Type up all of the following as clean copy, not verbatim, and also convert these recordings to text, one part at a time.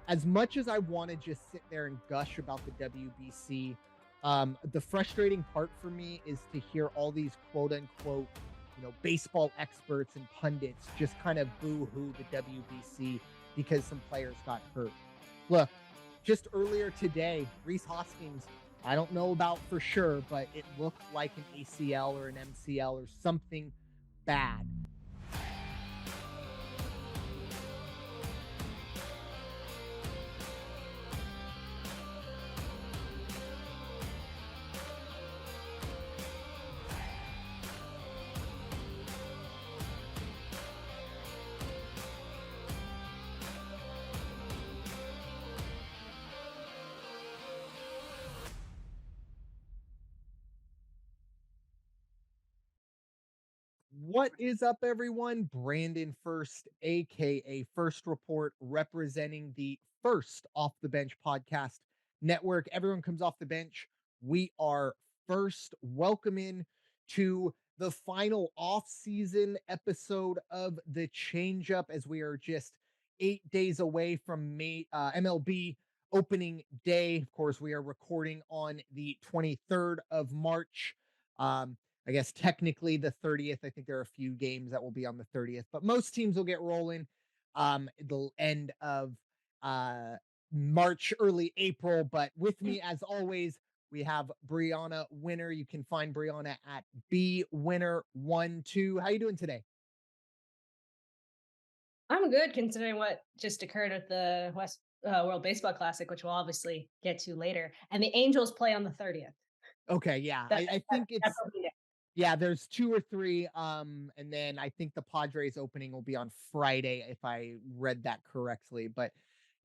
as much as I want to just sit there and gush about the WBC, the frustrating part for me is to hear all these quote unquote, baseball experts and pundits just kind of boo hoo the WBC because some players got hurt. Look, just earlier today, Reese Hoskins, I don't know about for sure, but it looked like an ACL or an MCL or something bad. What is up, everyone? Brandon First, aka First Report, representing the First Off the Bench podcast network. Everyone comes off the bench. We are first. Welcome in to the final off-season episode of the Changeup, as we are just 8 days away from MLB opening day. Of course, we are recording on the 23rd of March. I guess technically the 30th. I think there are a few games that will be on the 30th, but most teams will get rolling the end of March, early April. But with me, as always, we have Brianna Winner. You can find Brianna at bwinner12. How you doing today? I'm good considering what just occurred at the West World Baseball Classic, which we'll obviously get to later. And the Angels play on the 30th. Okay, yeah. That, I that, think that's it's what we know. yeah, there's two or three. And then I think the Padres opening will be on Friday, if I read that correctly. But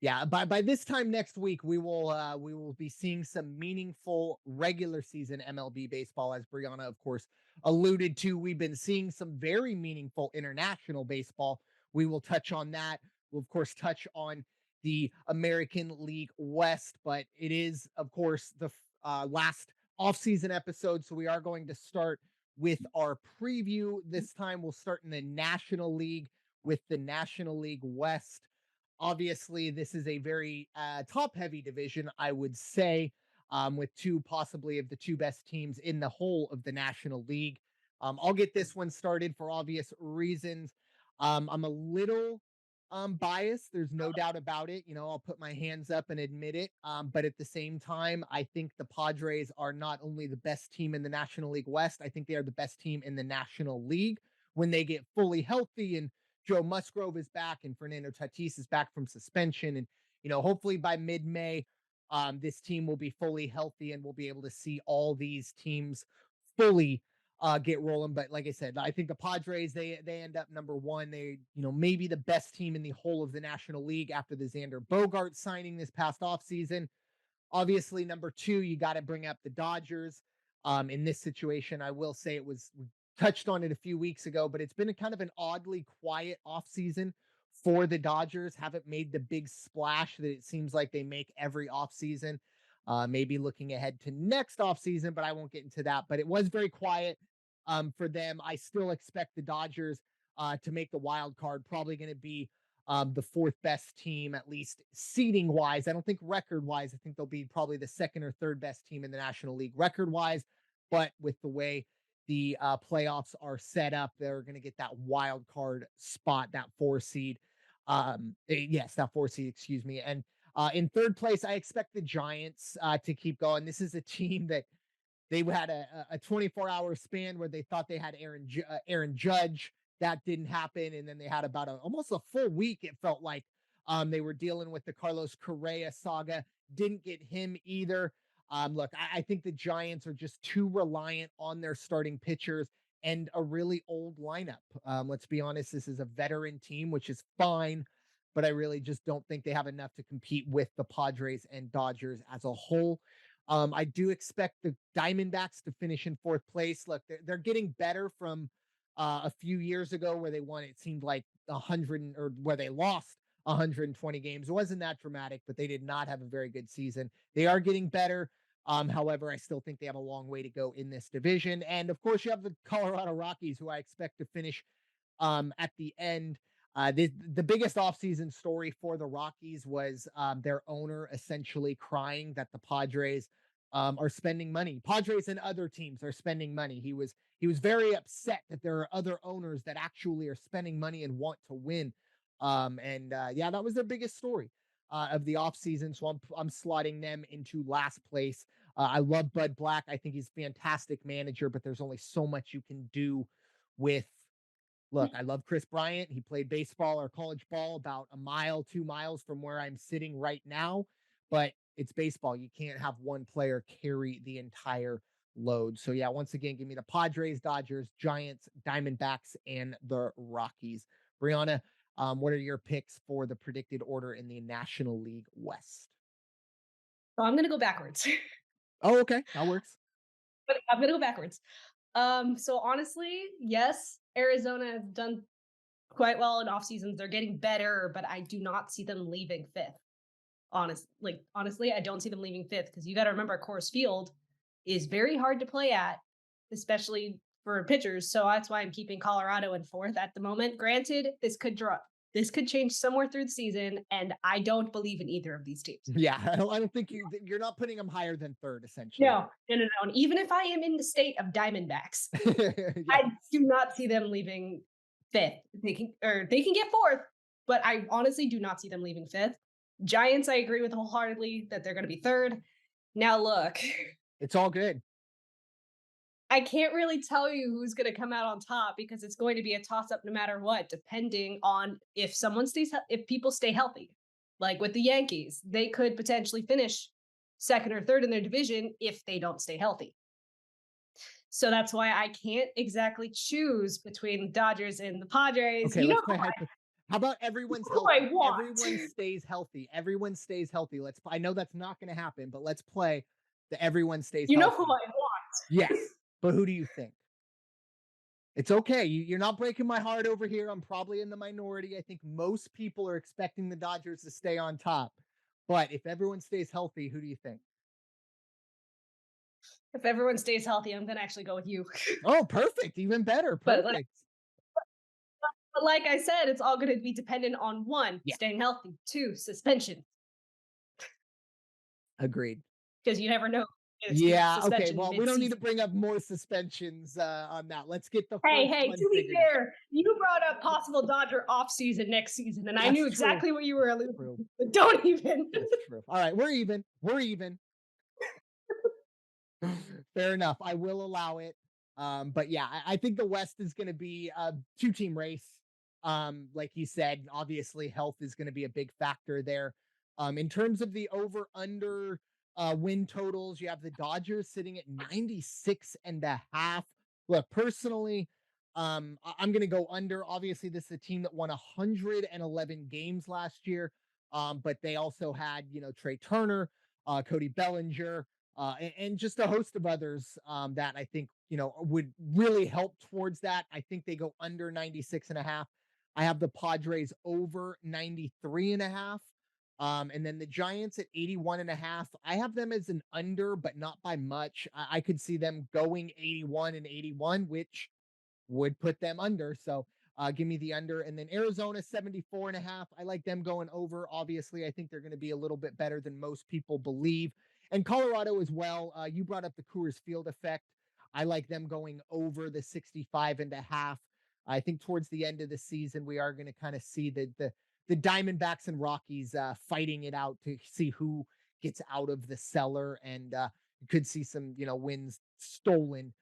yeah, by this time next week, we will be seeing some meaningful regular season MLB baseball, as Brianna, of course, alluded to. We've been seeing some very meaningful international baseball. We will touch on that. We'll of course touch on the American League West, but it is, of course, the last offseason episode. So we are going to start with our preview. This time we'll start in the National League with the National League West. Obviously, this is a very top heavy division, I would say, with two possibly of the two best teams in the whole of the National League. I'll get this one started for obvious reasons. I'm a little biased. There's no doubt about it. I'll put my hands up and admit it. But at the same time, I think the Padres are not only the best team in the National League West, I think they are the best team in the National League when they get fully healthy and Joe Musgrove is back and Fernando Tatis is back from suspension. And, hopefully by mid May, this team will be fully healthy and we'll be able to see all these teams fully get rolling. But like I said, I think the Padres they end up number one. They maybe the best team in the whole of the National League after the Xander Bogaerts signing this past offseason. Obviously, number two, you got to bring up the Dodgers. In this situation, I will say we touched on it a few weeks ago, but it's been a kind of an oddly quiet offseason for the Dodgers. Haven't made the big splash that it seems like they make every offseason. Maybe looking ahead to next offseason, but I won't get into that. But it was very quiet for them. I still expect the Dodgers to make the wild card. Probably going to be the fourth best team, at least seeding wise. I don't think record wise. I think they'll be probably the second or third best team in the National League record wise. But with the way the playoffs are set up, they're going to get that wild card spot, that four seed. Yes, that four seed, excuse me. And in third place, I expect the Giants to keep going. This is a team that they had a 24-hour span where they thought they had Aaron Judge. That didn't happen, and then they had about almost a full week. It felt like they were dealing with the Carlos Correa saga. Didn't get him either. Look, I think the Giants are just too reliant on their starting pitchers and a really old lineup. Let's be honest, this is a veteran team, which is fine, but I really just don't think they have enough to compete with the Padres and Dodgers as a whole. I do expect the Diamondbacks to finish in fourth place. Look, they're getting better from a few years ago where they won, it seemed like 100 or where they lost 120 games. It wasn't that dramatic, but they did not have a very good season. They are getting better. However, I still think they have a long way to go in this division. And of course, you have the Colorado Rockies, who I expect to finish at the end The biggest offseason story for the Rockies was their owner essentially crying that the Padres are spending money. Padres and other teams are spending money. He was very upset that there are other owners that actually are spending money and want to win. And yeah, that was their biggest story of the offseason. So I'm slotting them into last place. I love Bud Black. I think he's a fantastic manager, but there's only so much you can do with. Look, I love Chris Bryant. He played baseball or college ball about a mile, 2 miles from where I'm sitting right now, but it's baseball. You can't have one player carry the entire load. So, yeah, once again, give me the Padres, Dodgers, Giants, Diamondbacks, and the Rockies. Brianna, what are your picks for the predicted order in the National League West? So I'm gonna go backwards. Oh, okay. That works. But I'm gonna go backwards. So honestly, yes, Arizona has done quite well in off seasons. They're getting better, but I do not see them leaving fifth. Honestly, I don't see them leaving fifth because you got to remember Coors Field is very hard to play at, especially for pitchers. So that's why I'm keeping Colorado in fourth at the moment. Granted, this could drop. This could change somewhere through the season, and I don't believe in either of these teams. Yeah, I don't think you're not putting them higher than third, essentially. No. And even if I am in the state of Diamondbacks, Yeah. I do not see them leaving fifth. They can get fourth, but I honestly do not see them leaving fifth. Giants, I agree with wholeheartedly that they're going to be third. Now, look, It's all good. I can't really tell you who's going to come out on top because it's going to be a toss up no matter what, depending on if people stay healthy. Like with the Yankees, they could potentially finish second or third in their division if they don't stay healthy. So that's why I can't exactly choose between the Dodgers and the Padres. Okay, You know let's play hypo. How about everyone's who I healthy? want. Everyone stays healthy. Everyone stays healthy. I know that's not going to happen, but let's play the everyone stays You know who healthy. I want. Yes, but who do you think? It's okay. You're not breaking my heart over here. I'm probably in the minority. I think most people are expecting the Dodgers to stay on top. But if everyone stays healthy, who do you think? If everyone stays healthy, I'm going to actually go with you. Oh, perfect. Even better. But Perfect. like I said, it's all going to be dependent on one, Yeah, staying healthy, two, suspension, agreed. because you never know. Yeah, okay. Suspension Well, we don't need to mid-season. bring up more suspensions on that. Let's get the Hey, first hey, one to be figured out. fair, you brought up possible Dodger off-season next season, and I That's knew true. exactly what you were alluding True. to. But don't even. That's true. All right, we're even. We're even. Fair enough. I will allow it. But yeah, I think the West is going to be a two-team race. Like you said, obviously health is going to be a big factor there. In terms of the over/under win totals, you have the Dodgers sitting at 96.5. Look, personally, I'm going to go under. Obviously, this is a team that won 111 games last year. But they also had, Trey Turner, Cody Bellinger, and just a host of others that I think, would really help towards that. I think they go under 96.5. I have the Padres over 93.5. And then the Giants at 81.5. I have them as an under, but not by much. I could see them going 81 and 81, which would put them under. So give me the under. And then Arizona 74.5. I like them going over. Obviously, I think they're going to be a little bit better than most people believe. And Colorado as well. You brought up the Coors Field effect. I like them going over the 65.5. I think towards the end of the season, we are going to kind of see the Diamondbacks and Rockies fighting it out to see who gets out of the cellar, and you could see some wins stolen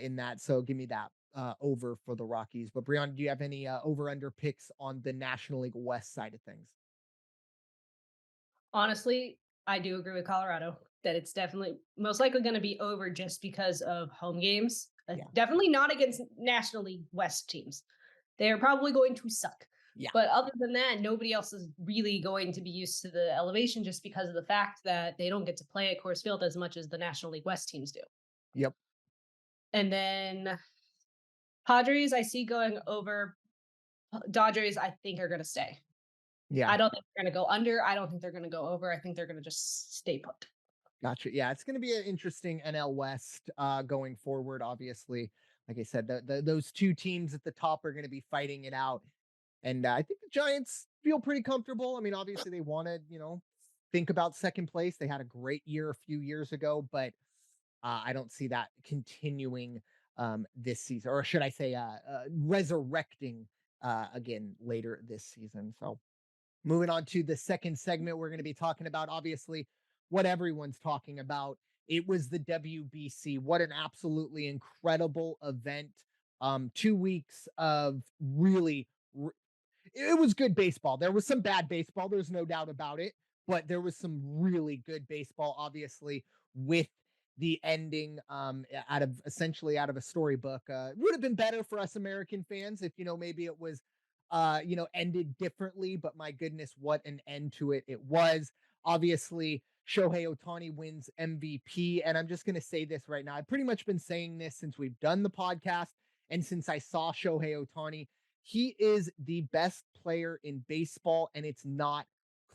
in that. So give me that over for the Rockies. But Brianna, do you have any over under picks on the National League West side of things? Honestly, I do agree with Colorado that it's definitely most likely going to be over just because of home games. Yeah. Definitely not against National League West teams. They're probably going to suck. Yeah. But other than that, nobody else is really going to be used to the elevation just because of the fact that they don't get to play at Coors Field as much as the National League West teams do. Yep. And then Padres, I see going over. Dodgers, I think, are going to stay. Yeah. I don't think they're going to go under. I don't think they're going to go over. I think they're going to just stay put. Gotcha. Yeah, it's going to be an interesting NL West going forward. Obviously, like I said, those two teams at the top are going to be fighting it out. And I think the Giants feel pretty comfortable. I mean, obviously they want to, think about second place. They had a great year a few years ago, but I don't see that continuing this season, or should I say, resurrecting again later this season. So moving on to the second segment, we're going to be talking about obviously what everyone's talking about. It was the WBC. What an absolutely incredible event. 2 weeks of really, it was good baseball. There was some bad baseball. There's no doubt about it, but there was some really good baseball, obviously, with the ending out of a storybook. Would have been better for us American fans if, maybe it was ended differently, but my goodness, what an end to it was. Obviously, Shohei Ohtani wins MVP. And I'm just going to say this right now. I've pretty much been saying this since we've done the podcast and since I saw Shohei Ohtani. He is the best player in baseball, and it's not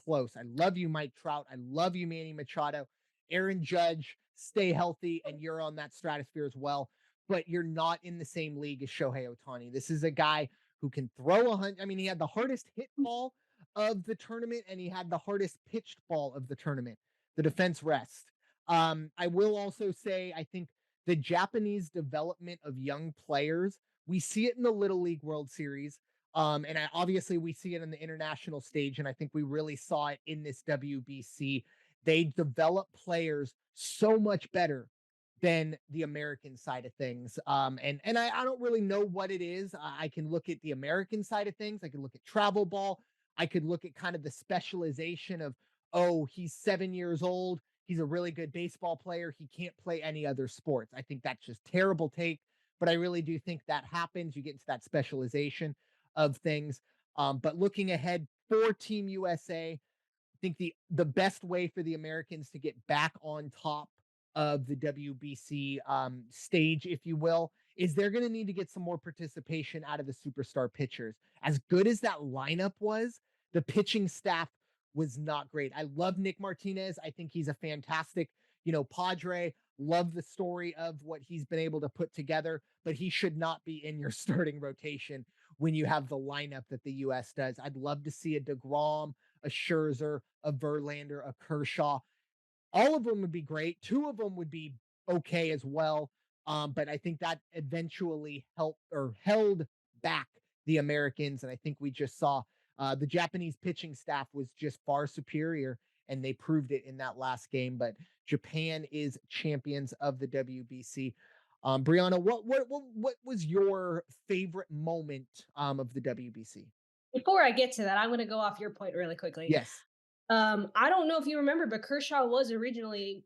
close. I love you, Mike Trout. I love you, Manny Machado. Aaron Judge, stay healthy, and you're on that stratosphere as well. But you're not in the same league as Shohei Ohtani. This is a guy who can throw 100. I mean, he had the hardest hit ball of the tournament, and he had the hardest pitched ball of the tournament. The defense rest. I will also say, I think the Japanese development of young players, we see it in the Little League World Series. Obviously we see it in the international stage. And I think we really saw it in this WBC. They develop players so much better than the American side of things. I don't really know what it is. I can look at the American side of things. I can look at travel ball. I could look at kind of the specialization of, oh, he's 7 years old. He's a really good baseball player. He can't play any other sports. I think that's just terrible take, but I really do think that happens. You get into that specialization of things. But looking ahead for Team USA, I think the best way for the Americans to get back on top of the WBC stage, if you will, is they're going to need to get some more participation out of the superstar pitchers. As good as that lineup was, the pitching staff was not great. I love Nick Martinez. I think he's a fantastic, Padre. Love the story of what he's been able to put together, but he should not be in your starting rotation when you have the lineup that the U.S. does. I'd love to see a DeGrom, a Scherzer, a Verlander, a Kershaw. All of them would be great. Two of them would be okay as well. But I think that eventually helped or held back the Americans. And I think we just saw the Japanese pitching staff was just far superior, and they proved it in that last game. But Japan is champions of the WBC. Brianna, what was your favorite moment of the WBC? Before I get to that, I'm going to go off your point really quickly. Yes. I don't know if you remember, but Kershaw was originally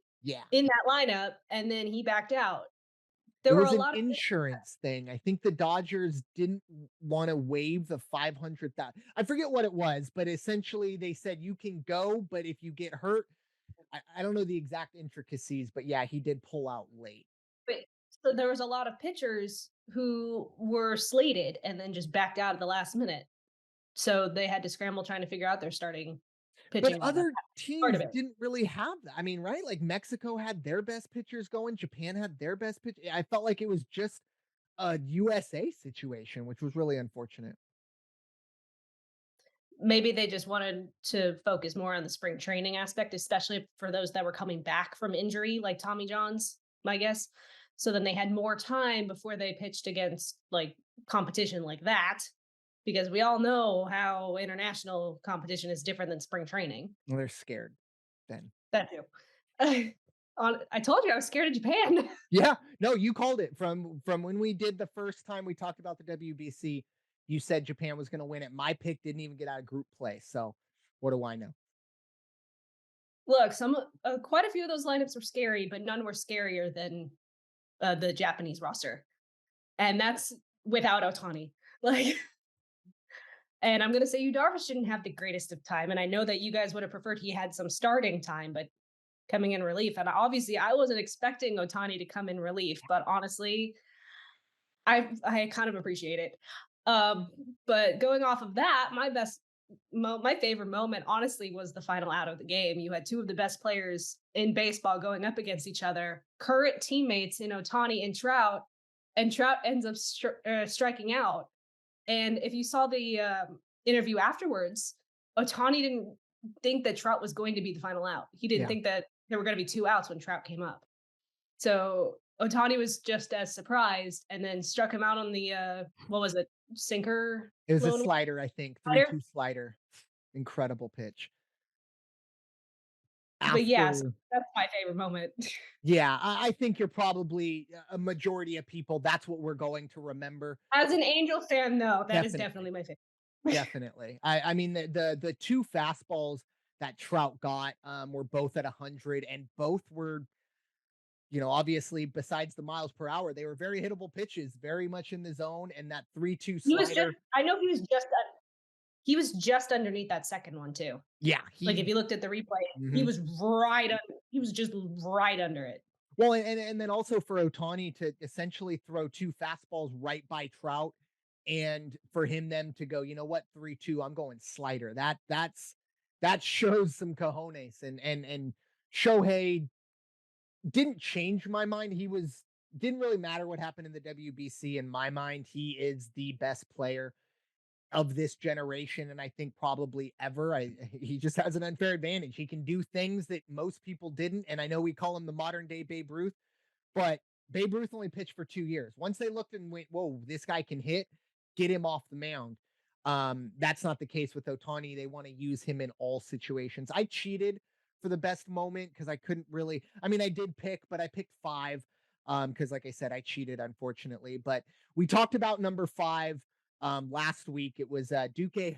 in that lineup, and then he backed out. There There were was a an lot of insurance thing. I think the Dodgers didn't want to waive the 500,000. I forget what it was, but essentially they said you can go, but if you get hurt, I don't know the exact intricacies, but yeah, he did pull out late. so there was a lot of pitchers who were slated and then just backed out at the last minute. So they had to scramble trying to figure out their starting But pitching lineup. other Part teams of it. didn't really have that. I mean, right? Like Mexico had their best pitchers going, Japan had their best pitch. I felt like it was just a USA situation, which was really unfortunate. Maybe they just wanted to focus more on the spring training aspect, especially for those that were coming back from injury, like Tommy John's, my guess. So then they had more time before they pitched against like competition like that, because we all know how international competition is different than spring training. Well, they're scared then. That too. I told you I was scared of Japan. Yeah, no, you called it from when we did the first time we talked about the WBC. You said Japan was going to win it. My pick didn't even get out of group play. So what do I know? Look, quite a few of those lineups were scary, but none were scarier than the Japanese roster, and that's without Otani. Like, and I'm gonna say Yu Darvish didn't have the greatest of time, and I know that you guys would have preferred he had some starting time, but coming in relief, and obviously I wasn't expecting Otani to come in relief, but honestly, I kind of appreciate it. But going off of that, my favorite moment, honestly, was the final out of the game. You had two of the best players in baseball going up against each other, current teammates in Ohtani and Trout ends up striking out. And if you saw interview afterwards, Otani didn't think that Trout was going to be the final out. He didn't Yeah. think that there were going to be 2 outs when Trout came up. So Otani was just as surprised and then struck him out on the what was it? Sinker It was a low slider, I think, slider. 3-2 slider. Incredible pitch. But yeah, so After that's my favorite moment. yeah, I think you're probably a majority of people, that's what we're going to remember. As an Angel fan, though, that is Definitely, definitely my favorite. definitely. I mean, the 2 fastballs that Trout got, were both at 100, and both were, obviously, besides the miles per hour, they were very hittable pitches, very much in the zone, and that 3-2 He was just slider. I know he was just underneath that second one too. Yeah, Like, if you looked at the replay, mhm. he was just right under it. Well, and then also for Ohtani to essentially throw 2 fastballs right by Trout, and for him then to go, "You know what? 3-2, I'm going slider." That shows some cojones, and Shohei didn't change my mind. Didn't really matter what happened in the WBC in my mind. He is the best player of this generation, and I think probably ever. He just has an unfair advantage. He can do things that most people didn't, and I know we call him the modern day Babe Ruth, but Babe Ruth only pitched for 2 years. Once they looked and went, "Whoa, this guy can hit," get him off the mound. That's not the case with Ohtani. They want to use him in all situations. I cheated for the best moment because I couldn't really. I mean, I did pick, but I picked five. Because like I said, I cheated, unfortunately. But we talked about number five last week. It was Duque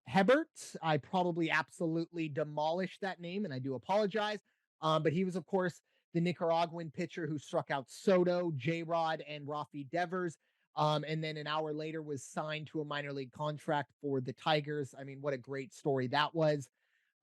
Hebert. I probably absolutely demolished that name, and I do apologize. But he was, of course, the Nicaraguan pitcher who struck out Soto, J Rod, and Rafi Devers. And then an hour later was signed to a minor league contract for the Tigers. I mean, what a great story that was.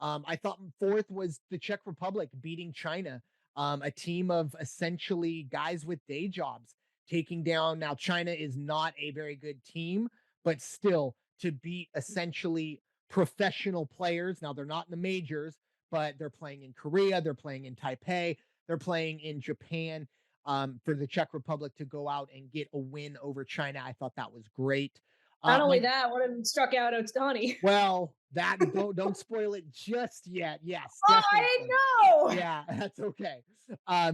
I thought fourth was the Czech Republic beating China, a team of essentially guys with day jobs taking down. Now, China is not a very good team, but still to beat essentially professional players. Now, they're not in the majors, but they're playing in Korea, they're playing in Taipei, they're playing in Japan. For the Czech Republic to go out and get a win over China, I thought that was great. Not only My that, one of them struck out Ohtani. well, that don't spoil it just yet. Yes, Oh, I definitely. didn't know! Yeah, that's okay.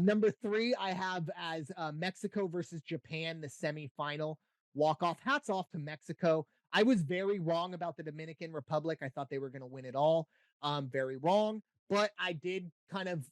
Number three, I have as Mexico versus Japan, the semifinal walk off. Hats off to Mexico. I was very wrong about the Dominican Republic. I thought they were going to win it all. Very wrong, but I did kind of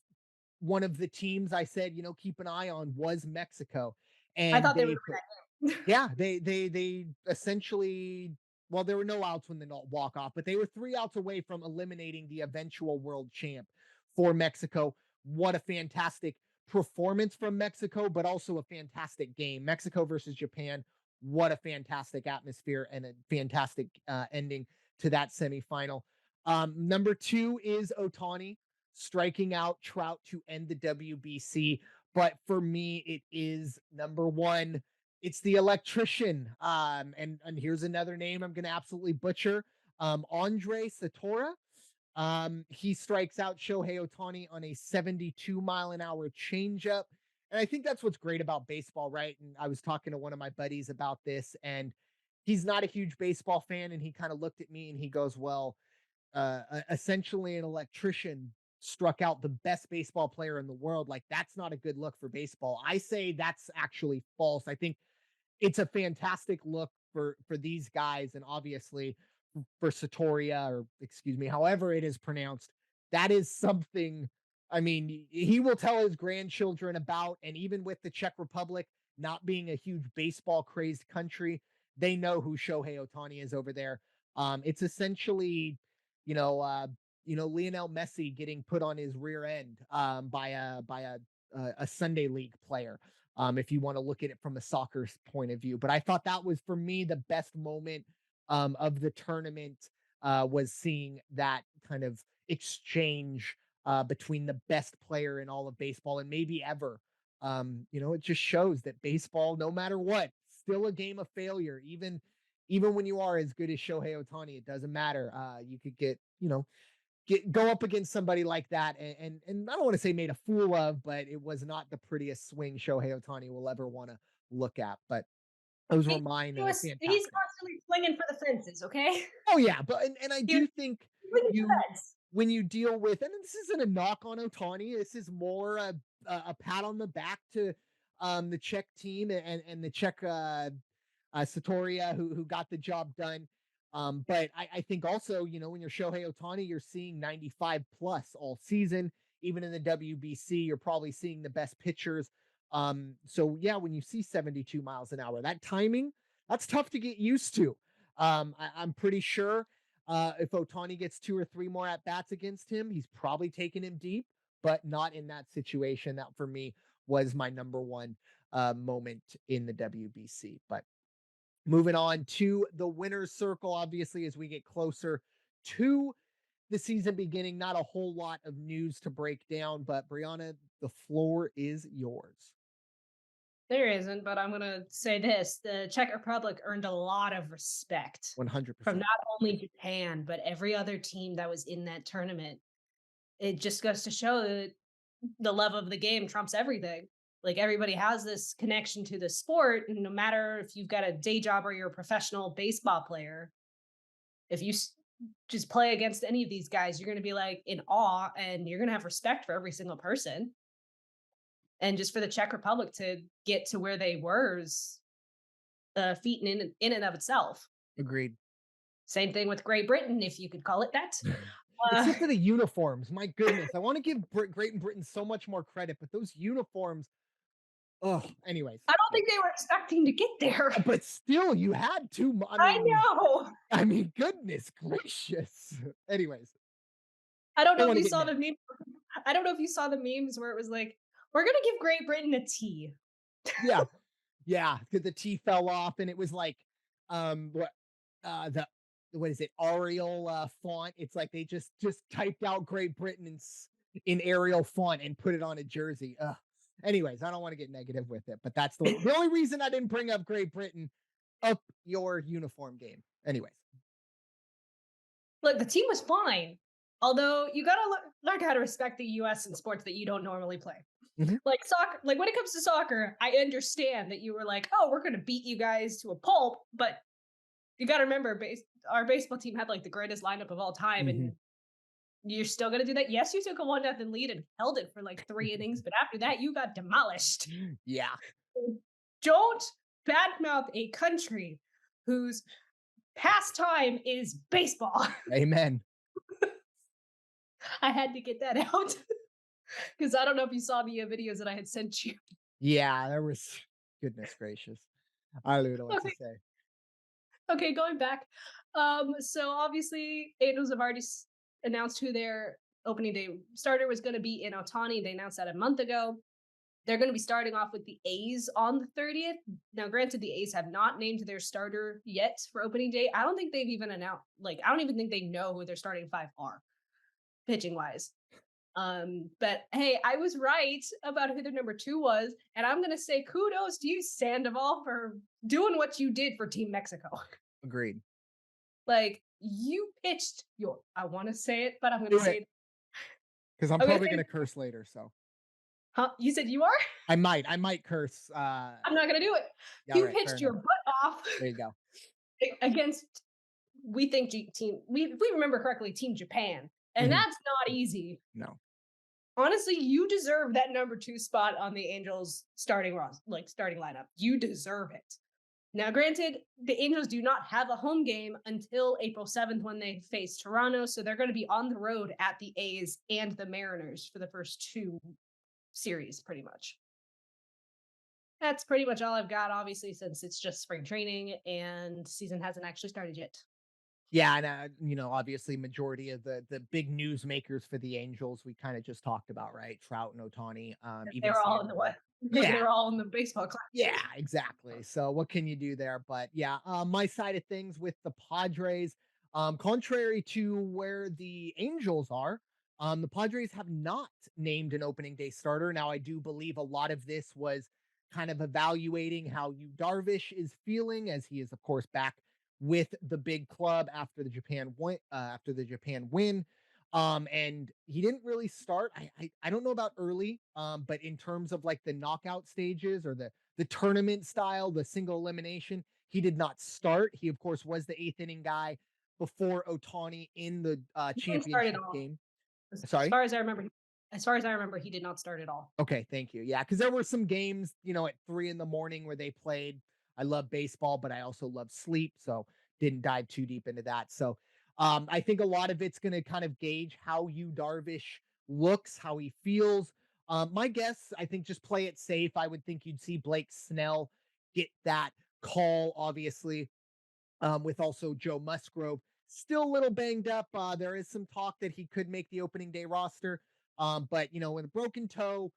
one of the teams I said, keep an eye on was Mexico, I and thought they were they gonna win that game. yeah, they essentially, well, there were no outs when they walk off, but they were 3 outs away from eliminating the eventual world champ for Mexico. What a fantastic performance from Mexico, but also a fantastic game. Mexico versus Japan. What a fantastic atmosphere and a fantastic ending to that semifinal. Number two is Otani striking out Trout to end the WBC. But for me, it is number one, it's the electrician. And here's another name I'm going to absolutely butcher. Andre Satora. He strikes out Shohei Ohtani on a 72-mile-an-hour changeup. And I think that's what's great about baseball, right? And I was talking to one of my buddies about this, and he's not a huge baseball fan. And he kind of looked at me and he goes, "Well, essentially an electrician struck out the best baseball player in the world. Like, that's not a good look for baseball." I say that's actually false. I think it's a fantastic look for these guys, and obviously for Satoria, or excuse me, however it is pronounced. That is something. I mean, he will tell his grandchildren about, and even with the Czech Republic not being a huge baseball crazed country, they know who Shohei Ohtani is over there. It's essentially, you know, uh, Lionel Messi getting put on his rear end by a Sunday league player, if you want to look at it from a soccer point of view. But I thought that was, for me, the best moment of the tournament, was seeing that kind of exchange between the best player in all of baseball and maybe ever. It just shows that baseball, no matter what, still a game of failure. Even when you are as good as Shohei Ohtani, it doesn't matter. You could go up against somebody like that, and I don't want to say made a fool of, but it was not the prettiest swing Shohei Ohtani will ever want to look at. But Those were mine, He's fantastic. constantly swinging for the fences, okay? Oh yeah, but and I He was do think swinging for you the fence. when you deal with, and this isn't a knock on Otani, this is more a pat on the back to the Czech team and the Czech Satoria who got the job done. But I think also, when you're Shohei Ohtani, you're seeing 95 plus all season. Even in the WBC, you're probably seeing the best pitchers. So yeah, when you see 72 miles an hour, that timing, that's tough to get used to. I'm pretty sure if Otani gets 2 or 3 more at bats against him, he's probably taking him deep, but not in that situation. That for me was my number one moment in the WBC. But moving on to the winner's circle, obviously, as we get closer to the season beginning, not a whole lot of news to break down, but Brianna, the floor is yours. There isn't, but I'm gonna say this: the Czech Republic earned a lot of respect from 100%. not only Japan but every other team that was in that tournament. It just goes to show that the love of the game trumps everything. Like everybody has this connection to the sport, and no matter if you've got a day job or you're a professional baseball player, if you just play against any of these guys, you're going to be like in awe, and you're going to have respect for every single person. And just for the Czech Republic to get to where they were is a feat in and of itself. Agreed. Same thing with Great Britain, if you could call it that. Uh, Except for the uniforms. My goodness. I want to give Great Britain so much more credit, but those uniforms, oh, anyways. I don't think they were expecting to get there. But still, you had to. I I mean, know. goodness gracious. Anyways, I don't don't know if want to you get saw mad. the meme. I don't know if you saw the memes where it was like, "We're gonna give Great Britain a T." Yeah, yeah, because the T fell off, and it was like, what, the what is it, Arial font? It's like they just typed out Great Britain in Arial font and put it on a jersey. Ugh. Anyways, I don't want to get negative with it, but that's the only reason I didn't bring up Great Britain. Up your uniform game. Anyways, Look, the team was fine. Although you gotta learn how to respect the U.S. in sports that you don't normally play. Mhm. Like soccer, like when it comes to soccer, I understand that you were like, "Oh, we're gonna beat you guys to a pulp," but you got to remember, our baseball team had like the greatest lineup of all time, Mhm. and you're still gonna do that. Yes, you took a 1-0 lead and held it for like 3 innings, but after that, you got demolished. Yeah. Don't badmouth a country whose pastime is baseball. Amen. I had to get that out because I don't know if you saw the videos that I had sent you. Yeah, there was goodness gracious. I don't know what to Okay, say. okay, going back. So obviously, Angels have already announced who their opening day starter was going to be in Otani. They announced that a month ago. They're going to be starting off with the A's on the 30th. Now, granted, the A's have not named their starter yet for opening day. I don't think they've even announced, like, I don't even think they know who their starting five are, pitching wise. But hey, I was right about who their number two was, and I'm gonna say kudos to you, Sandoval, for doing what you did for Team Mexico. Agreed. Like you pitched your, I want to say it, but I'm gonna Do say it it. because I'm I'm gonna probably say, gonna curse later. So huh? You said you are? I might curse. I'm not gonna do it. Yeah, all You right, fair pitched your enough. butt off There you go. against, we think team, if we remember correctly, Team Japan, and Mhm. that's not easy. No. Honestly, you deserve that number two spot on the Angels starting lineup. You deserve it. Now, granted, the Angels do not have a home game until April 7th when they face Toronto, so they're going to be on the road at the A's and the Mariners for the first two series, pretty much. That's pretty much all I've got, obviously, since it's just spring training and season hasn't actually started yet. Yeah, and obviously, majority of the big news makers for the Angels we kind of just talked about, right? Trout and Otani, They even were all in the Sandoval. what? Yeah, They were all in the baseball class. yeah, exactly. So what can you do there? But yeah, my side of things with the Padres, contrary to where the Angels are, the Padres have not named an opening day starter. Now, I do believe a lot of this was kind of evaluating how Yu Darvish is feeling, as he is, of course, back with the big club after the Japan win. And he didn't really start. I don't know about early, but in terms of like the knockout stages or the tournament style, the single elimination. He did not start. He, of course, was the eighth inning guy before Ohtani in the He didn't start at championship all. game. As Sorry. far as I remember, he did not start at all. Okay, thank you. Yeah, because there were some games, at 3 a.m. where they played. I love baseball, but I also love sleep, so didn't dive too deep into that. So, I think a lot of it's going to kind of gauge how Yu Darvish looks, how he feels. My guess, I think, just play it safe. I would think you'd see Blake Snell get that call, obviously, with also Joe Musgrove still a little banged up. There is some talk that he could make the opening day roster. But with a broken toe,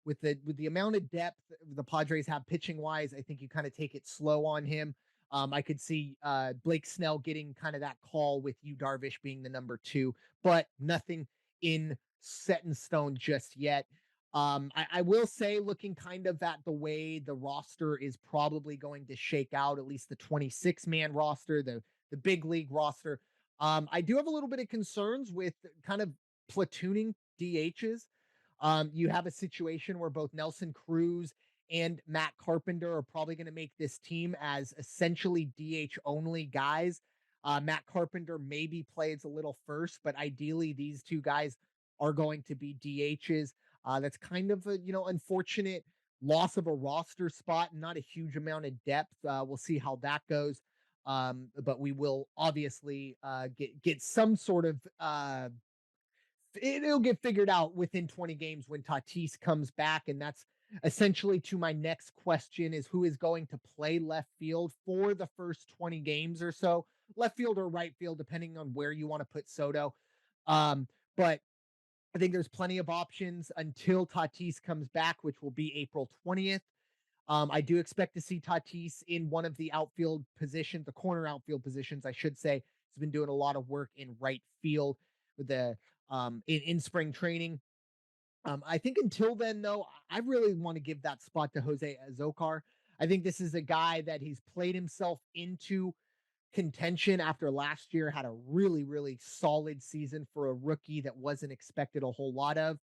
with the amount of depth the Padres have pitching wise, I think you kind of take it slow on him. I could see Blake Snell getting kind of that call with Yu Darvish being the number 2, but nothing in set in stone just yet. I will say, looking kind of at the way the roster is probably going to shake out, at least the 26-man roster, the big league roster. I do have a little bit of concerns with kind of platooning DHs. You have a situation where both Nelson Cruz and Matt Carpenter are probably going to make this team as essentially DH only guys. Matt Carpenter maybe plays a little first, but ideally these two guys are going to be DHs. That's kind of a unfortunate loss of a roster spot, not a huge amount of depth. We'll see how that goes. But we will obviously get some sort of it'll get figured out within 20 games when Tatis comes back, and that's essentially to my next question: is who is going to play left field for the first 20 games or so, left field or right field, depending on where you want to put Soto. But I think there's plenty of options until Tatis comes back, which will be April 20th. I do expect to see Tatis in one of the outfield positions, the corner outfield positions, I should say. He's been doing a lot of work in right field with the in spring training. I think until then, though, I really want to give that spot to Jose Azocar. I think this is a guy that he's played himself into contention after last year, had a really, really solid season for a rookie that wasn't expected a whole lot of.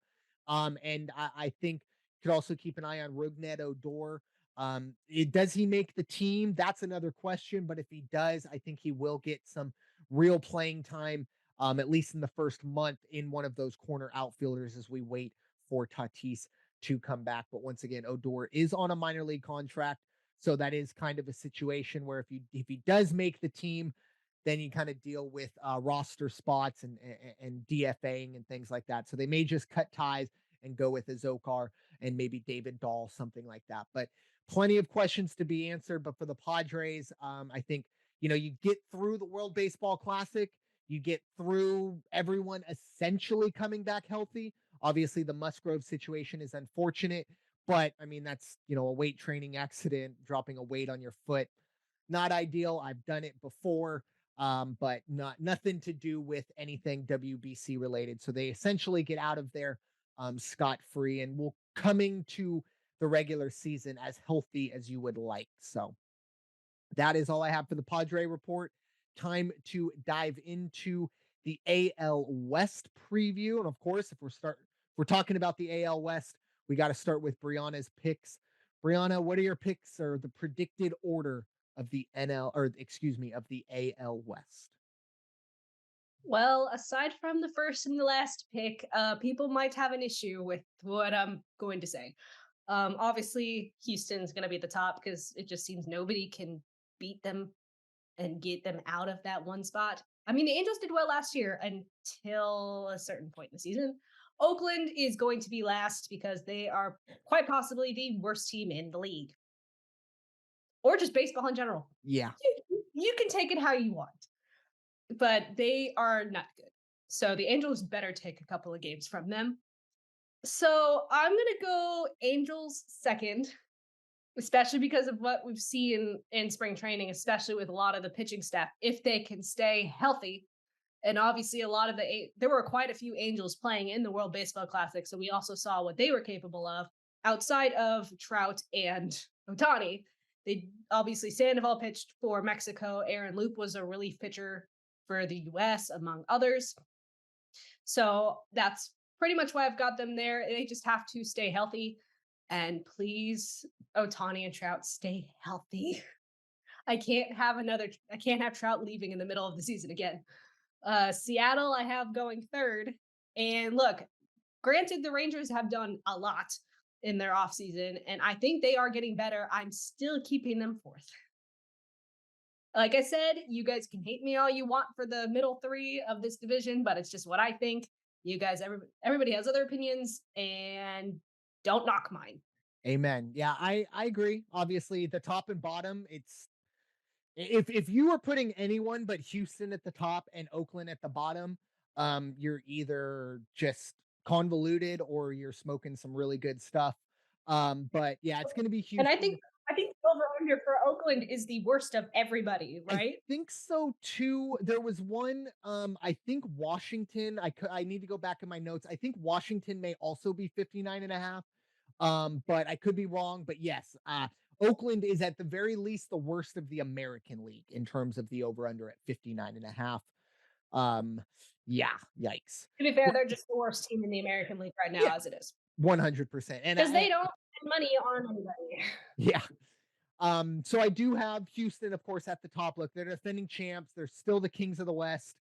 And I think could also keep an eye on Rougned Odor. Does he make the team? That's another question. But if he does, I think he will get some real playing time, at least in the first month, in one of those corner outfielders as we wait for Tatis to come back. But once again, Odor is on a minor league contract. So that is kind of a situation where if he does make the team, then you kind of deal with roster spots and DFAing and things like that. So they may just cut ties and go with Azokar and maybe David Dahl, something like that. But plenty of questions to be answered. But for the Padres, I think you get through the World Baseball Classic, you get through everyone essentially coming back healthy. Obviously, the Musgrove situation is unfortunate. But I mean, that's, a weight training accident, dropping a weight on your foot. Not ideal. I've done it before, but nothing to do with anything WBC related. So they essentially get out of there scot free and will coming to the regular season as healthy as you would like. So that is all I have for the Padre report. Time to dive into the AL West preview. And of course, if we're talking about the AL West, we got to start with Brianna's picks. Brianna, what are your picks or the predicted order of the of the AL West? Well, aside from the first and the last pick, people might have an issue with what I'm going to say. Obviously, Houston's going to be at the top because it just seems nobody can beat them and get them out of that one spot. I mean, the Angels did well last year until a certain point in the season. Oakland is going to be last because they are quite possibly the worst team in the league, or just baseball in general. Yeah. You can take it how you want, but they are not good. So the Angels better take a couple of games from them. So I'm going to go Angels second, especially because of what we've seen in spring training, especially with a lot of the pitching staff, if they can stay healthy. And obviously there were quite a few Angels playing in the World Baseball Classic. So we also saw what they were capable of outside of Trout and Ohtani. They obviously Sandoval pitched for Mexico. Aaron Loop was a relief pitcher for the US, among others. So that's pretty much why I've got them there. They just have to stay healthy. And please, Ohtani and Trout, stay healthy. I can't have Trout leaving in the middle of the season again. Seattle, I have going third. And look, granted, the Rangers have done a lot in their offseason, and I think they are getting better. I'm still keeping them fourth. Like I said, you guys can hate me all you want for the middle three of this division, but it's just what I think. You guys, everybody has other opinions, and don't knock mine. Amen. Yeah, I agree. Obviously, the top and bottom, it's if you were putting anyone but Houston at the top and Oakland at the bottom, you're either just convoluted or you're smoking some really good stuff. But yeah, it's going to be And Houston. I think the over under for Oakland is the worst of everybody, I right? think so too. There was one. I think Washington. I need to go back in my notes. I think Washington may also be 59.5. But I could be wrong. But yes, Oakland is at the very least the worst of the American League in terms of the over under at 59.5. Um, yeah, yikes. To be fair, they're just the worst team in the American League right now, Yeah, as it is, 100%. And because they don't spend money on anybody. yeah. So I do have Houston, of course, at the top. Look, they're defending champs. They're still the kings of the West.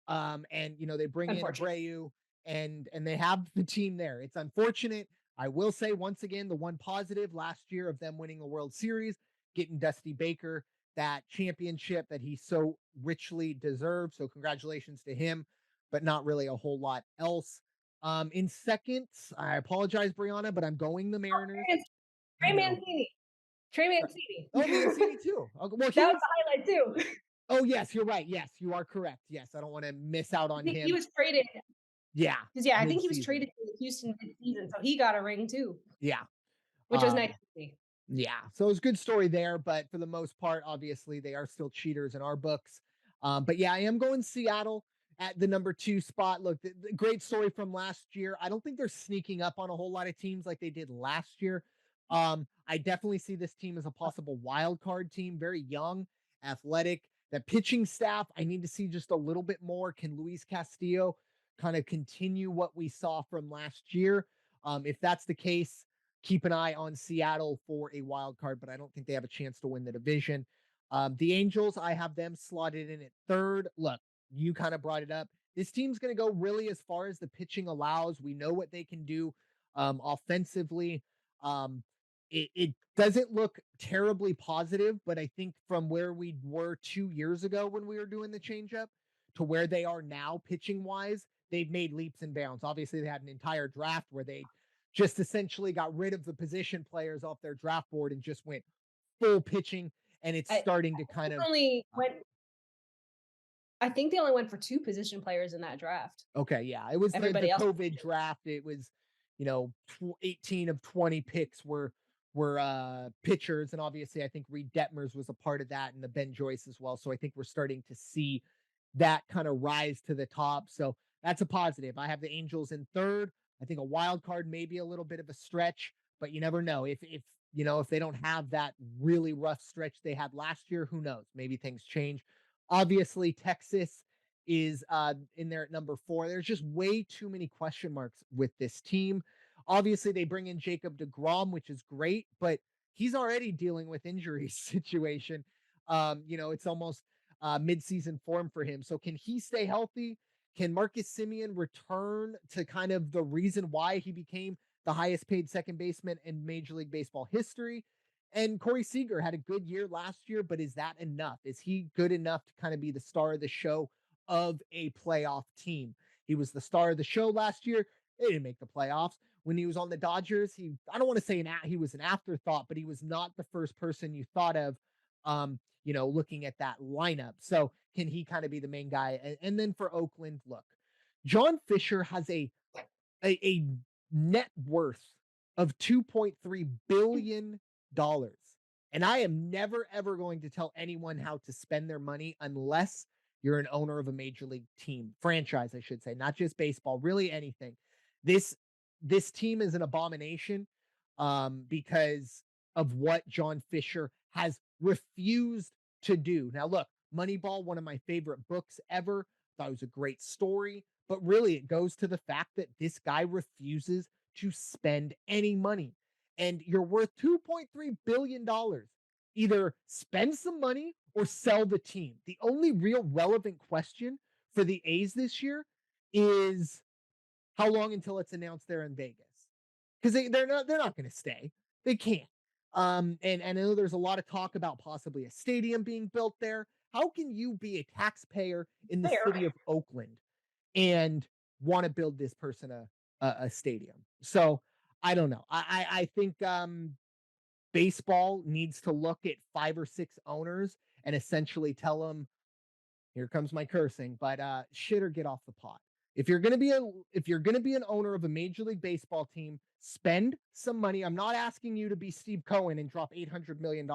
And they bring in Abreu and they have the team there. It's unfortunate. I will say once again, the one positive last year of them winning the World Series, getting Dusty Baker that championship that he so richly deserved. So congratulations to him, but not really a whole lot else. In second, I apologize, Brianna, but I'm going the Mariners. I Trey know. Mancini. Trey Mancini. Oh, Mancini too. Okay, well, That was the highlight too. Oh, yes, you're right. Yes, you are correct. Yes, I don't want to miss out on He him. was traded Yeah, because I think he was mid-season. traded to Houston mid-season, so he got a ring too, Yeah. which was nice Um, to see. yeah. So it's a good story there, but for the most part, obviously, they are still cheaters in our books. But yeah, I am going Seattle at the number 2 spot. Look, the great story from last year. I don't think they're sneaking up on a whole lot of teams like they did last year. I definitely see this team as a possible wild card team, very young, athletic. That pitching staff, I need to see just a little bit more. Can Luis Castillo kind of continue what we saw from last year? If that's the case, keep an eye on Seattle for a wild card, but I don't think they have a chance to win the division. The Angels, I have them slotted in at third. Look, you kind of brought it up. This team's going to go really as far as the pitching allows. We know what they can do offensively. Um, it doesn't look terribly positive, but I think from where we were 2 years ago when we were doing the changeup to where they are now pitching wise, they've made leaps and bounds. Obviously, they had an entire draft where they just essentially got rid of the position players off their draft board and just went full pitching. And it's I starting to kind of only went. I think they only went for 2 position players in that draft. okay, yeah. It was the Everybody else. COVID draft. It was, 18 of 20 picks were pitchers. And obviously I think Reed Detmers was a part of that and the Ben Joyce as well. So I think we're starting to see that kind of rise to the top. So that's a positive. I have the Angels in third. I think a wild card may be a little bit of a stretch, but you never know. If they don't have that really rough stretch they had last year, who knows? Maybe things change. Obviously, Texas is in there at number 4. There's just way too many question marks with this team. Obviously, they bring in Jacob DeGrom, which is great, but he's already dealing with injury situation. It's almost midseason form for him. So can he stay healthy? Can Marcus Simeon return to kind of the reason why he became the highest paid second baseman in Major League Baseball history? And Corey Seager had a good year last year, but is that enough? Is he good enough to kind of be the star of the show of a playoff team? He was the star of the show last year. They didn't make the playoffs. When he was on the Dodgers, I don't want to say he was an afterthought, but he was not the first person you thought of looking at that lineup. So can he kind of be the main guy? And then for Oakland, look, John Fisher has a net worth of $2.3 billion. And I am never, ever going to tell anyone how to spend their money unless you're an owner of a major league team, franchise, I should say, not just baseball, really anything. This team is an abomination because of what John Fisher has refused to do. Now, look, Moneyball, one of my favorite books ever. Thought it was a great story, but really it goes to the fact that this guy refuses to spend any money. and you're worth $2.3 billion. Either spend some money or sell the team. The only real relevant question for the A's this year is how long until it's announced they're in Vegas? Because they're not going to stay. They can't. And I know there's a lot of talk about possibly a stadium being built there. How can you be a taxpayer in the Fair. city of Oakland and want to build this person a stadium? So I don't know. I think baseball needs to look at 5 or 6 owners and essentially tell them, here comes my cursing, but shit or get off the pot. If you're gonna be an owner of a major league baseball team, spend some money. I'm not asking you to be Steve Cohen and drop $800 million,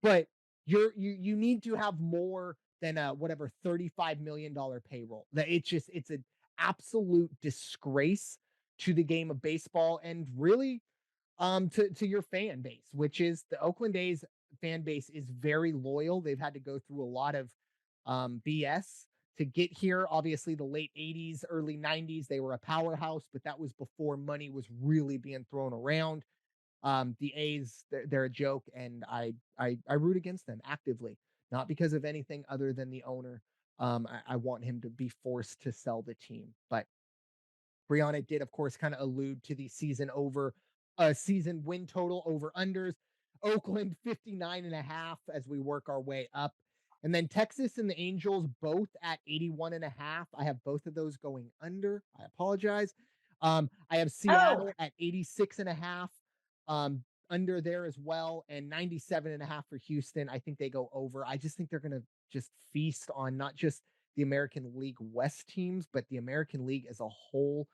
but you need to have more than a whatever $35 million payroll. That it's an absolute disgrace to the game of baseball and really to your fan base, which is the Oakland A's fan base is very loyal. They've had to go through a lot of BS to get here. Obviously, the late 80s, early 90s, they were a powerhouse, but that was before money was really being thrown around. The A's, they're a joke, and I root against them actively, not because of anything other than the owner. I want him to be forced to sell the team, but Brianna did, of course, kind of allude to the season win total over unders. Oakland 59.5 as we work our way up. And then Texas and the Angels both at 81.5. I have both of those going under. I apologize. I have Seattle at 86.5. Under there as well, and 97.5 for Houston. I think they go over. I just think they're going to just feast on not just the American League West teams, but the American League as a whole.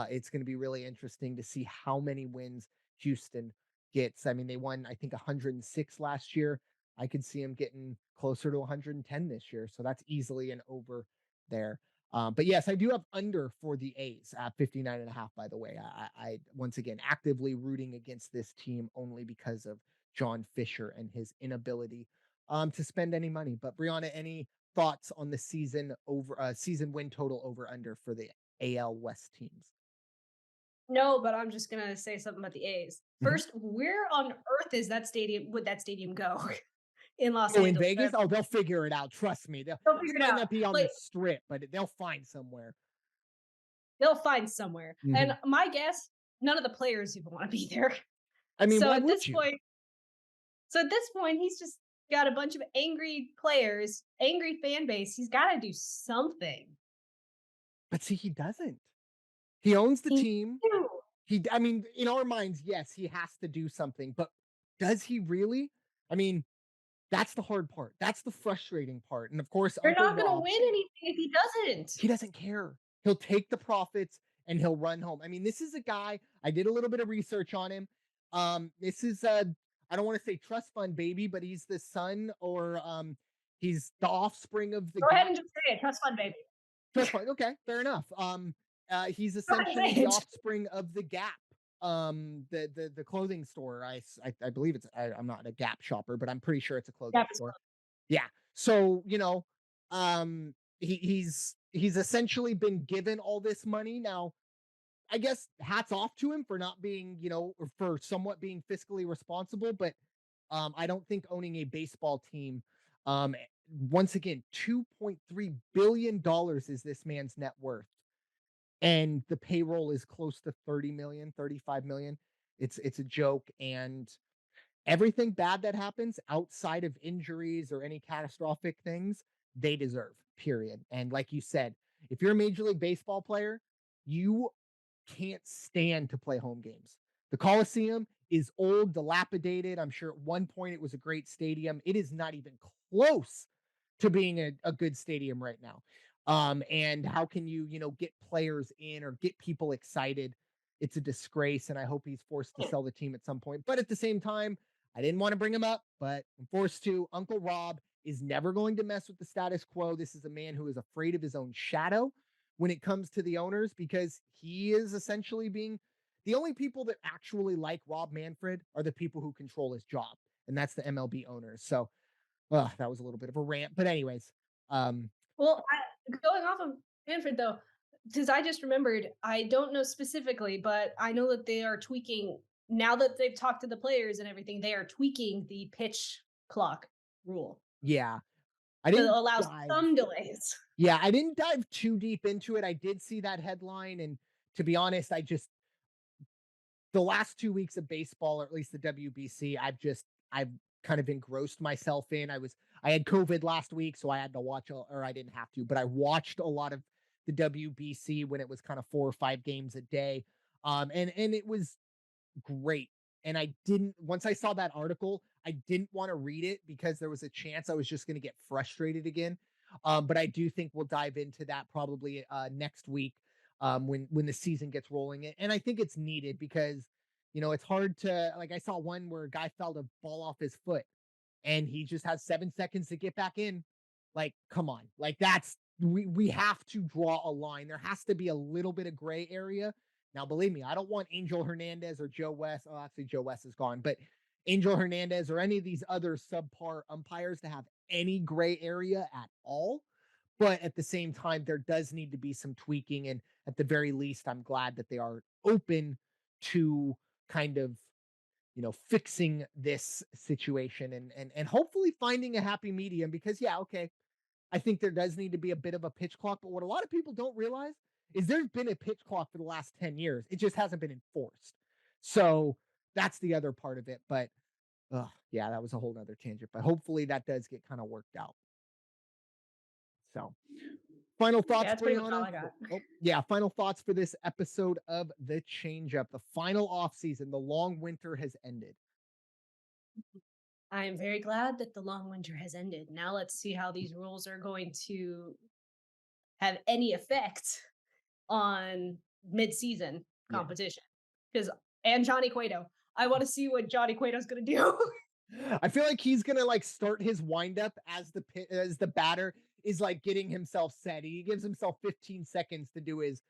It's going to be really interesting to see how many wins Houston gets. I mean, they won, I think, 106 last year. I could see them getting closer to 110 this year. So that's easily an over there. But yes, I do have under for the A's at 59.5, by the way. I once again actively rooting against this team only because of John Fisher and his inability to spend any money. But Brianna, any thoughts on the season win total over under for the AL West teams? No, but I'm just gonna say something about the A's. Mhm. First, where on earth is that stadium? Would that stadium go in Los Oh, in Angeles? Vegas? Oh, they'll figure it out. Trust me. They'll It figure it might out. not be on the Like strip, but they'll find somewhere. they'll find somewhere. And Mhm. my guess, none of the players even want to be there. I mean, So why at would this you? point, he's just got a bunch of angry players, angry fan base. He's got to do something. But see, he doesn't. He owns the He team. knew. I mean, in our minds, yes, he has to do something, but does he really? I mean, that's the hard part. That's the frustrating part. And of course, You're Uncle not going to Rob, win anything if he doesn't. he doesn't care. He'll take the profits and he'll run home. I mean, this is a guy, I did a little bit of research on him. This is I don't want to say trust fund baby, but he's the son or he's the offspring of the Go ahead Gap and just say it. Trust fund baby. trust fund. Okay, fair enough. He's Go ahead and essentially say the it. offspring of the Gap, the clothing store. I believe I'm not a Gap shopper, but I'm pretty sure it's a clothing Yeah, store. Yeah. So, he's essentially been given all this money. Now, I guess hats off to him for not being, or for somewhat being fiscally responsible, but I don't think owning a baseball team, once again, $2.3 billion is this man's net worth. And the payroll is close to 30 million, 35 million. It's a joke. And everything bad that happens outside of injuries or any catastrophic things, they deserve, period. And like you said, if you're a Major League Baseball player, you can't stand to play home games. The Coliseum is old, dilapidated. I'm sure at one point it was a great stadium. It is not even close to being a good stadium right now. And how can you, get players in or get people excited? It's a disgrace, and I hope he's forced to sell the team at some point. But at the same time, I didn't want to bring him up, but I'm forced to. Uncle Rob is never going to mess with the status quo. This is a man who is afraid of his own shadow when it comes to the owners because he is essentially being the only people that actually like Rob Manfred are the people who control his job, and that's the MLB owners. So, that was a little bit of a rant, but anyways, um, Well, going off of Manfred though, because I just remembered, I don't know specifically, but I know that they are tweaking now that they've talked to the players and everything, they are tweaking the pitch clock rule Yeah. I to didn't allow dive. some delays. Yeah, I didn't dive too deep into it. I did see that headline, and to be honest, the last 2 weeks of baseball, or at least the WBC, I've kind of engrossed myself in. I had COVID last week, so I had to watch, or I didn't have to, but I watched a lot of the WBC when it was kind of 4 or 5 games a day. And it was great. And I didn't, once I saw that article, I didn't want to read it because there was a chance I was just going to get frustrated again. But I do think we'll dive into that probably next week, when the season gets rolling. And I think it's needed because, it's hard to, like, I saw one where a guy felt a ball off his foot and he just has 7 seconds to get back in. Like, come on. Like, we have to draw a line. There has to be a little bit of gray area. Now, believe me, I don't want Angel Hernandez or Joe West. Oh, actually, Joe West is gone, but Angel Hernandez or any of these other subpar umpires to have any gray area at all. But at the same time, there does need to be some tweaking. And at the very least, I'm glad that they are open to kind of, fixing this situation, and hopefully finding a happy medium because, yeah, okay, I think there does need to be a bit of a pitch clock. But what a lot of people don't realize is there's been a pitch clock for the last 10 years. It just hasn't been enforced. So that's the other part of it. But yeah, that was a whole nother tangent. But hopefully that does get kind of worked out. So final Yeah, thoughts, that's pretty much all Brianna. I got. Yeah, final thoughts for this episode of The Change Up. The final off season, the long winter has ended. I am very glad that the long winter has ended. Now let's see how these rules are going to have any effect on mid-season Yeah. competition. Because and Johnny Cueto, I want to see what Johnny Cueto's going to do. I feel like he's gonna like start his windup as the batter is like getting himself set. He gives himself 15 seconds to do his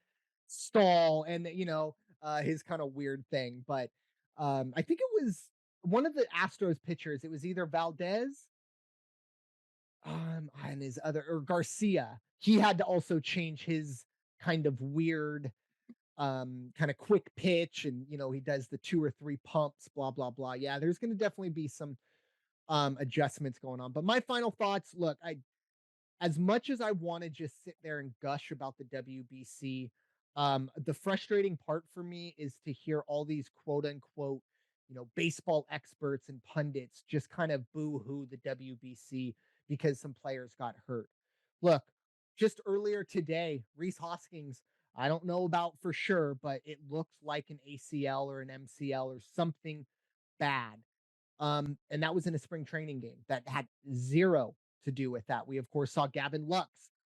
stall and his kind of weird thing. But I think it was one of the Astros pitchers. It was either Valdez, and his other or Garcia. He had to also change his kind of weird kind of quick pitch, and he does the 2 or 3 pumps, blah blah blah. Yeah, there's going to definitely be some adjustments going on. But my final thoughts, look, as much as I want to just sit there and gush about the WBC, the frustrating part for me is to hear all these quote unquote, baseball experts and pundits just kind of boo hoo the WBC because some players got hurt. Look, just earlier today, Reese Hoskins, I don't know about for sure, but it looked like an ACL or an MCL or something bad. And that was in a spring training game that had zero to do with that. We, of course, saw Gavin Lux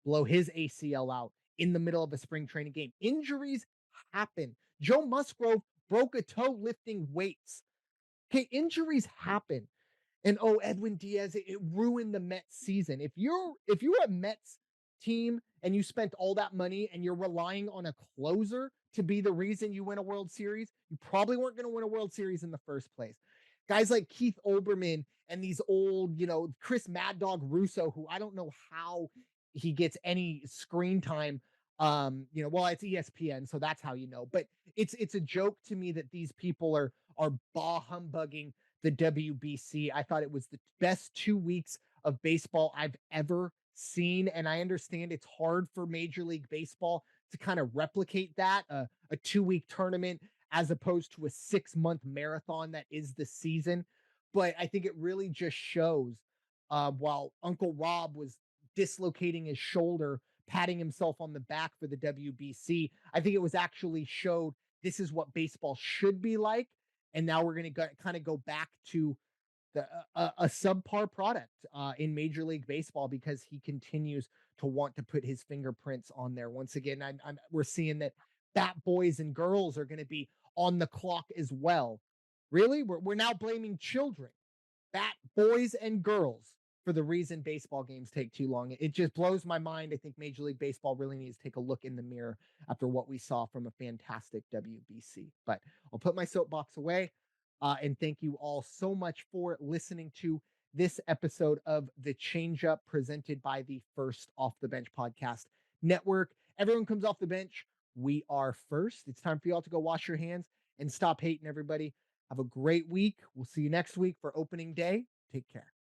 blow his ACL out in the middle of a spring training game. Injuries happen. Joe Musgrove broke a toe lifting weights. Okay, injuries happen. And Edwin Diaz, it ruined the Mets season. If you're a Mets team and you spent all that money and you're relying on a closer to be the reason you win a World Series, you probably weren't going to win a World Series in the first place. Guys like Keith Olbermann and these old, Chris Mad Dog Russo, who I don't know how he gets any screen time. Well, it's ESPN, so that's how But it's a joke to me that these people are bah humbugging the WBC. I thought it was the best 2 weeks of baseball I've ever seen. And I understand it's hard for Major League Baseball to kind of replicate that, a 2 week tournament as opposed to a 6 month marathon that is the season. But I think it really just shows, while Uncle Rob was dislocating his shoulder, patting himself on the back for the WBC, I think it was actually showed this is what baseball should be like. And now we're going to kind of go back to a subpar product in Major League Baseball because he continues to want to put his fingerprints on there. Once again, we're seeing that bat boys and girls are going to be on the clock as well. Really, we're now blaming children, bat boys and girls, for the reason baseball games take too long. It just blows my mind. I think Major League Baseball really needs to take a look in the mirror after what we saw from a fantastic WBC. But I'll put my soapbox away. And thank you all so much for listening to this episode of The Change Up presented by the First Off the Bench Podcast Network. Everyone comes off the bench. We are first. It's time for y'all to go wash your hands and stop hating everybody. Have a great week. We'll see you next week for opening day. Take care.